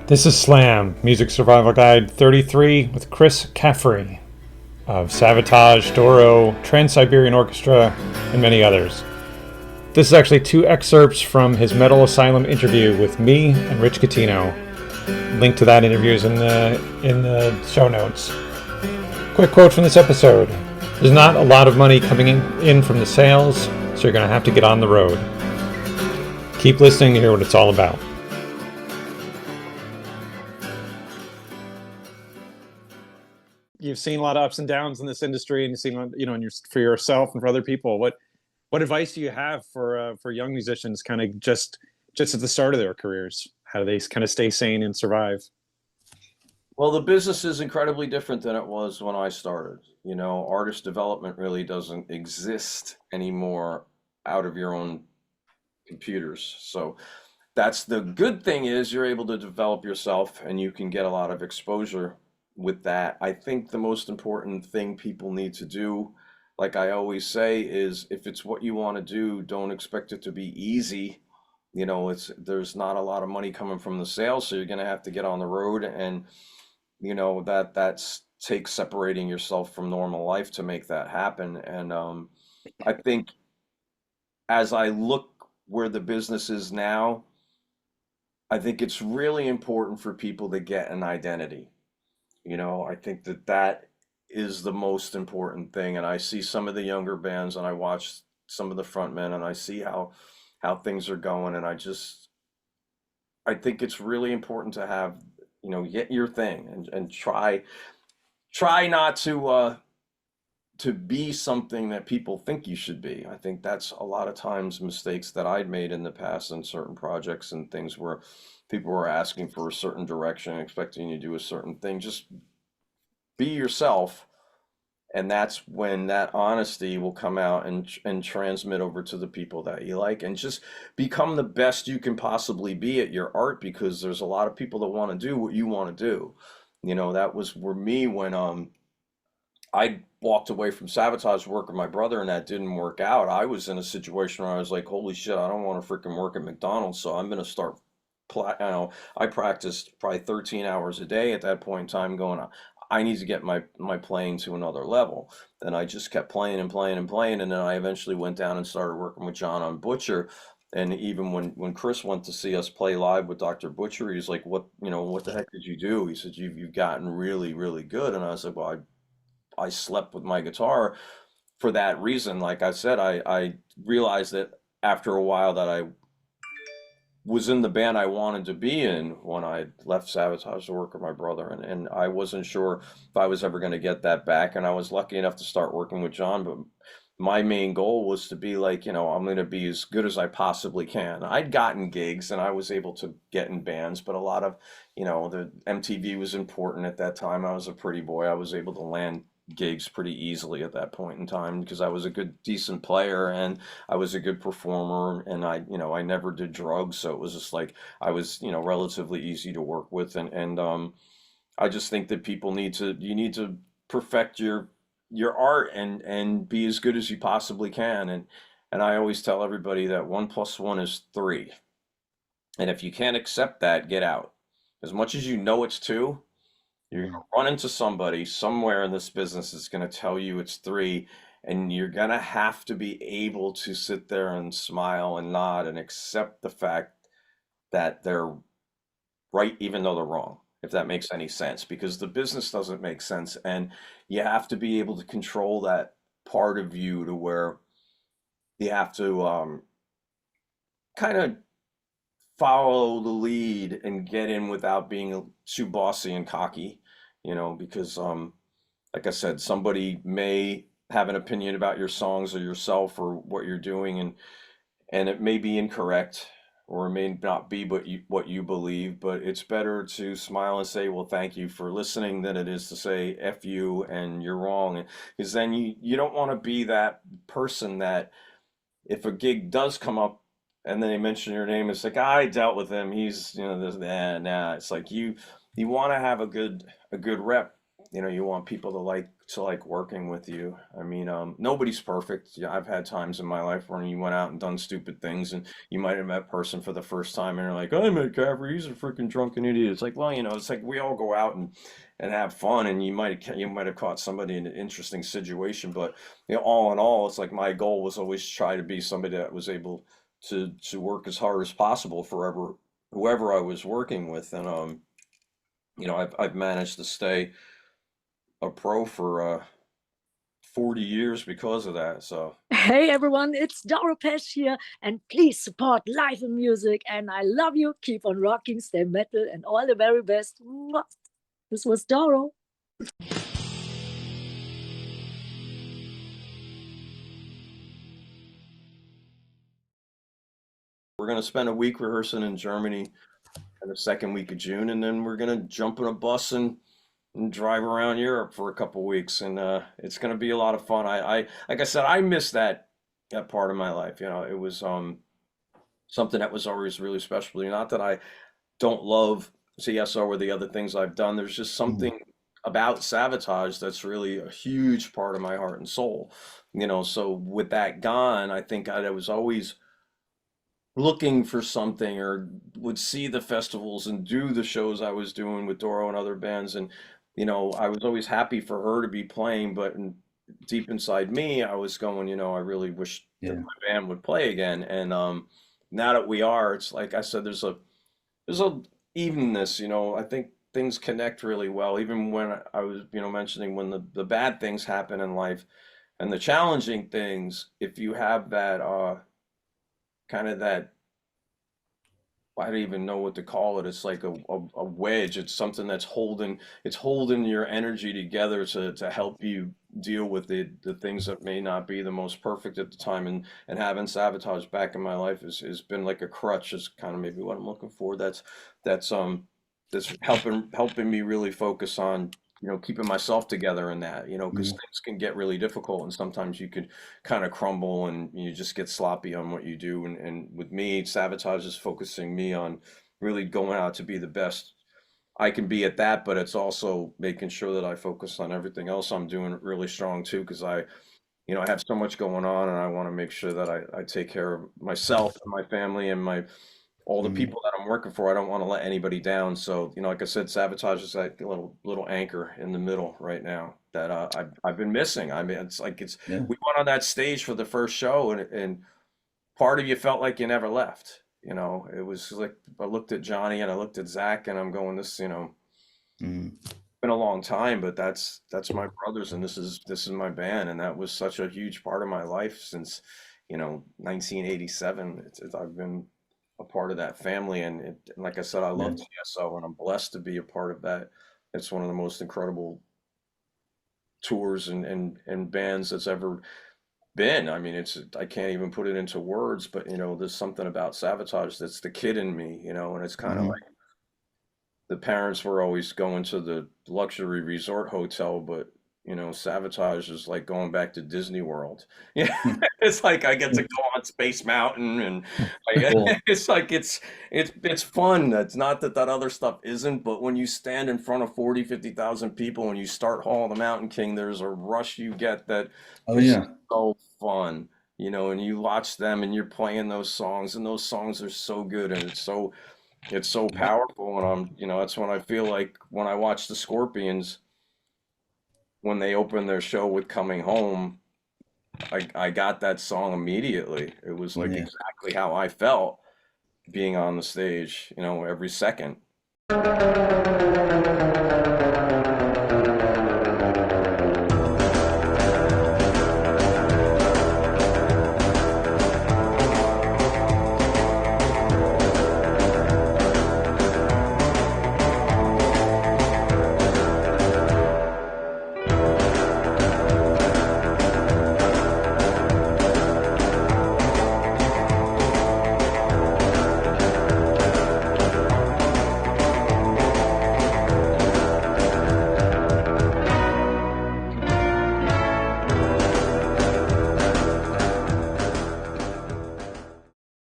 This is S.L.A.M. Music Survival Guide 33 with Chris Caffery of Savatage, Doro, Trans-Siberian Orchestra, and many others. This is actually two excerpts from his Metal Asylum interview with me and Rich Catino. Link to that interview is in the show notes. Quick quote from this episode. There's not a lot of money coming in from the sales, so you're going to have to get on the road. Keep listening to hear what it's all about. You've seen a lot of ups and downs in this industry, and you've seen, for yourself and for other people. What advice do you have for young musicians, kind of just at the start of their careers? How do they kind of stay sane and survive? Well, the business is incredibly different than it was when I started. Artist development really doesn't exist anymore out of your own computers. So that's the good thing is you're able to develop yourself and you can get a lot of exposure with that. I think the most important thing people need to do, like I always say, is if it's what you want to do, don't expect it to be easy. There's not a lot of money coming from the sales, so you're going to have to get on the road, and that's takes separating yourself from normal life to make that happen. And I think as I look where the business is now, I think it's really important for people to get an identity. I think that is the most important thing. And I see some of the younger bands and I watch some of the front men and I see how things are going. And I think it's really important to have, get your thing and try not to be something that people think you should be. I think that's a lot of times mistakes that I'd made in the past in certain projects and things where people were asking for a certain direction, expecting you to do a certain thing. Just be yourself, and that's when that honesty will come out and transmit over to the people that you like, and just become the best you can possibly be at your art, because there's a lot of people that want to do what you want to do. That was for me when I walked away from Sabotage to work with my brother, and that didn't work out. I was in a situation where I was like, holy shit, I don't want to freaking work at McDonald's, so I'm going to start. I practiced probably 13 hours a day at that point in time, going, I need to get my playing to another level. And I just kept playing and playing and playing, and then I eventually went down and started working with John on Butcher. And even when Chris went to see us play live with Dr. Butcher, he's like, what the heck did you do? He said, you've gotten really, really good. And I was like, well, I slept with my guitar for that reason. Like I said, I realized that after a while that I was in the band I wanted to be in when I left Savatage to work with my brother, and I wasn't sure if I was ever going to get that back. And I was lucky enough to start working with John, but my main goal was to be like, I'm going to be as good as I possibly can. I'd gotten gigs and I was able to get in bands, but a lot of, the MTV was important at that time. I was a pretty boy. I was able to land gigs pretty easily at that point in time because I was a good, decent player and I was a good performer, and I never did drugs. So it was just like, I was, relatively easy to work with. And I just think that you need to perfect your art and be as good as you possibly can. And I always tell everybody that 1 + 1 is 3. And if you can't accept that, get out. As much as you know it's 2, you're going to run into somebody somewhere in this business that's going to tell you it's 3, and you're going to have to be able to sit there and smile and nod and accept the fact that they're right, even though they're wrong, if that makes any sense, because the business doesn't make sense. And you have to be able to control that part of you to where you have to kind of follow the lead and get in without being too bossy and cocky, because like I said, somebody may have an opinion about your songs or yourself or what you're doing, and it may be incorrect or it may not be what you believe, but it's better to smile and say, well, thank you for listening, than it is to say F you and you're wrong. Because then you don't want to be that person that if a gig does come up and then they mention your name, it's like, I dealt with him. He's, this, nah. It's like you want to have a good rep. You want people to to like working with you. I mean, nobody's perfect. Yeah, I've had times in my life where you went out and done stupid things, and you might have met a person for the first time, and you're like, "I met Caffery. He's a freaking drunken idiot." It's like, well, it's like we all go out and have fun, and you might have caught somebody in an interesting situation, but all in all, it's like my goal was always try to be somebody that was able to work as hard as possible for whoever I was working with, and I've managed to stay a pro for 40 years because of that. So Hey everyone, it's Doro here, and please support live and music. And I love you. Keep on rocking, stay metal, and all the very best. This was Doro. we're gonna spend a week rehearsing in Germany in the second week of June, and then we're gonna jump in a bus and drive around Europe for a couple weeks, and it's gonna be a lot of fun. I like I said, I miss that part of my life. It was something that was always really special to me. Not that I don't love CSO or the other things I've done. There's just Mhm. something about Savatage that's really a huge part of my heart and soul. So with that gone, I think I was always looking for something, or would see the festivals and do the shows I was doing with Doro and other bands. And, I was always happy for her to be playing, but deep inside me, I was going, I really wish that Yeah. my band would play again. And now that we are, it's like I said, there's a evenness, I think things connect really well, even when I was, mentioning when the bad things happen in life and the challenging things, if you have that kind of that, I don't even know what to call it. It's like a wedge. It's something that's holding your energy together to help you deal with the things that may not be the most perfect at the time. And having Sabotage back in my life has been like a crutch, is kind of maybe what I'm looking for. That's helping me really focus on, keeping myself together in that, because Mhm. things can get really difficult, and sometimes you could kind of crumble and you just get sloppy on what you do. And with me, Sabotage is focusing me on really going out to be the best I can be at that, but it's also making sure that I focus on everything else I'm doing really strong too, because I have so much going on, and I want to make sure that I take care of myself and my family and all the Mhm. people that I'm working for. I don't want to let anybody down. So, like I said, Sabotage is that little anchor in the middle right now that I've been missing. I mean, it's like Yeah. we went on that stage for the first show, and part of you felt like you never left. It was like I looked at Johnny and I looked at Zach, and I'm going, this, Mhm. been a long time, but that's my brothers, and this is my band, and that was such a huge part of my life since 1987. I've been a part of that family, and like I said, I Yeah. love TSO, and I'm blessed to be a part of that. It's one of the most incredible tours and bands that's ever been. I mean, I can't even put it into words, but there's something about Savatage that's the kid in me, and it's kind of Mhm. like the parents were always going to the luxury resort hotel, but Savatage is like going back to Disney World. Yeah, it's like I get to go on Space Mountain, and Cool. it's like it's fun. It's not that other stuff isn't, but when you stand in front of 40, 50,000 people and you start Hall of the Mountain King, there's a rush you get that Oh is yeah. so fun. And you watch them and you're playing those songs, and those songs are so good, and it's so Yeah. powerful. And that's when I feel like when I watch the Scorpions, when they open their show with Coming Home, I got that song immediately. It was like Yeah. exactly how I felt being on the stage, every second.